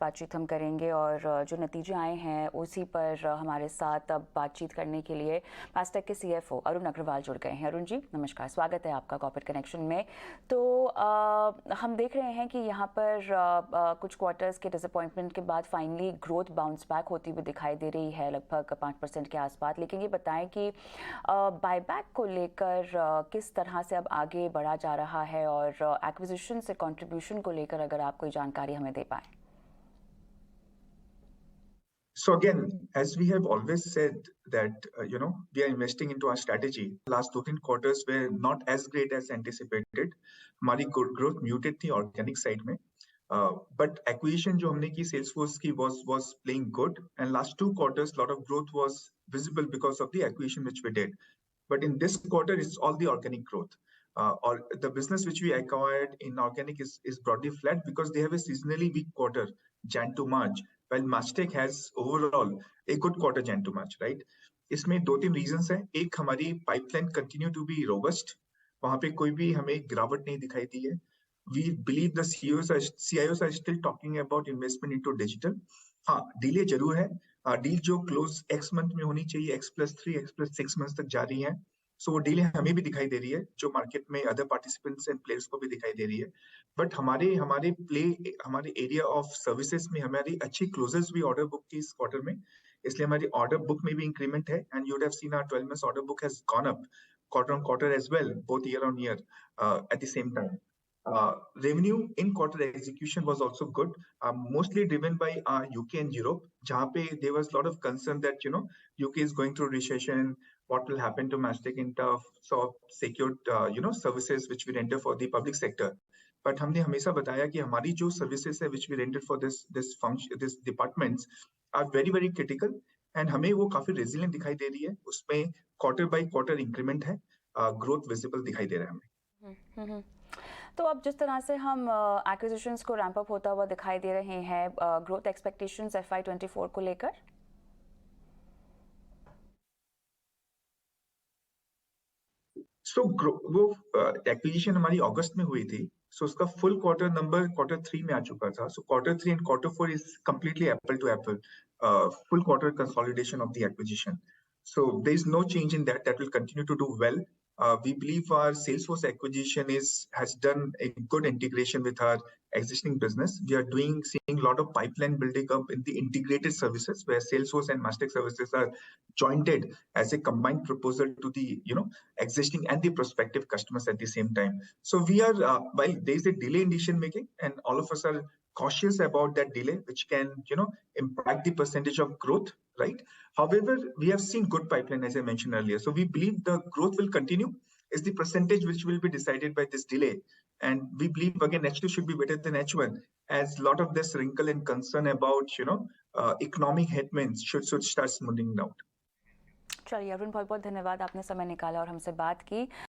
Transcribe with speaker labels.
Speaker 1: बातचीत हम करेंगे और जो नतीजे आए हैं उसी पर हमारे साथ अब बातचीत करने के लिए मास्टेक के सीएफओ अरुण अग्रवाल जुड़ गए हैं। अरुण जी नमस्कार, स्वागत है आपका कॉर्पोरेट कनेक्शन में। तो हम देख रहे हैं कि यहाँ पर कुछ क्वार्टर्स के डिसअपॉइंटमेंट के बाद फाइनली ग्रोथ बाउंस बैक होती हुई दिखाई दे रही है लगभग 5% के आसपास। लेकिन ये बताएं कि बायबैक को लेकर किस तरह से अब आगे बढ़ा जा रहा है और एक्विजिशन से कंट्रीब्यूशन को लेकर अगर आप कोई जानकारी हमें दे पाएं।
Speaker 2: So again, as we have always said that, we are investing into our strategy. Last 2-3 quarters were not as great as anticipated. हमारी growth muted थी organic side में. But acquisition जो हमने की Salesforce की was playing good. And last 2 quarters, lot of growth was visible because of the acquisition which we did. But in this quarter, it's all the organic growth. Or the business which we acquired in organic is broadly flat because they have a seasonally weak quarter, Jan to March, while Mastech has overall a good quarter, Jan to March, right? इसमें 2-3 reasons हैं. एक, हमारी pipeline continue to be robust. वहाँ पे कोई भी हमें गिरावट नहीं दिखाई दी है. We believe the CIOs are still talking about investment into digital. हाँ, delay जरूर है. डील जो क्लोज X मंथ में होनी चाहिए, X+3, X+6 मंथ तक जा रही है. सो वो डील हमें भी दिखाई दे रही है, जो मार्केट में अदर पार्टिसिपेंट्स एंड प्लेयर्स को भी दिखाई दे रही है. बट हमारे एरिया ऑफ सर्विसेज में हमारी अच्छी क्लोजेस भी ऑर्डर बुक की इस क्वार्टर में, इसलिए हमारी ऑर्डर बुक में भी इंक्रीमेंट है. And you would have seen our 12 months order book has gone up quarter on quarter as well, both year on year at the same time. Revenue in quarter execution was also good, mostly driven by UK and Europe, जहाँ पे there was a lot of concern that UK is going through recession. What will happen to Mastech in terms of secured services which we render for the public sector. But हमने हमेशा बताया कि हमारी जो services है which we render for this departments are very very critical. And हमें वो काफी रेजिलिएंट दिखाई दे रही है. उसमें क्वार्टर बाय क्वार्टर इंक्रीमेंट है, ग्रोथ विजिबल दिखाई दे रहा है हमें.
Speaker 1: तो अब जिस तरह से हम एक्विजिशंस को रैंप अप होता हुआ दिखाई दे रहे हैं, ग्रोथ एक्सपेक्टेशंस FY24 को लेकर
Speaker 2: वो एक्विजिशन हमारी अगस्त में हुई थी. सो उसका फुल क्वार्टर नंबर Q3 में आ चुका था. So Q3 and Q4 is completely apple to apple, full quarter consolidation of the acquisition. So there is no change in that. That will continue to do well. We believe our Salesforce acquisition has done a good integration with our existing business. We are seeing a lot of pipeline building up in the integrated services where Salesforce and Mastech services are jointed as a combined proposal to the existing and the prospective customers at the same time. So we are while there is a delay in decision making, and all of us are cautious about that delay, which can impact the percentage of growth, right? However, we have seen good pipeline, as I mentioned earlier. So we believe the growth will continue. Is the percentage which will be decided by this delay. And we believe again H2 should be better than H1, as a lot of this wrinkle and concern about economic headwinds should start smoothing out.
Speaker 1: चलिए अरुण, बहुत बहुत धन्यवाद, आपने समय निकाला और हमसे बात की.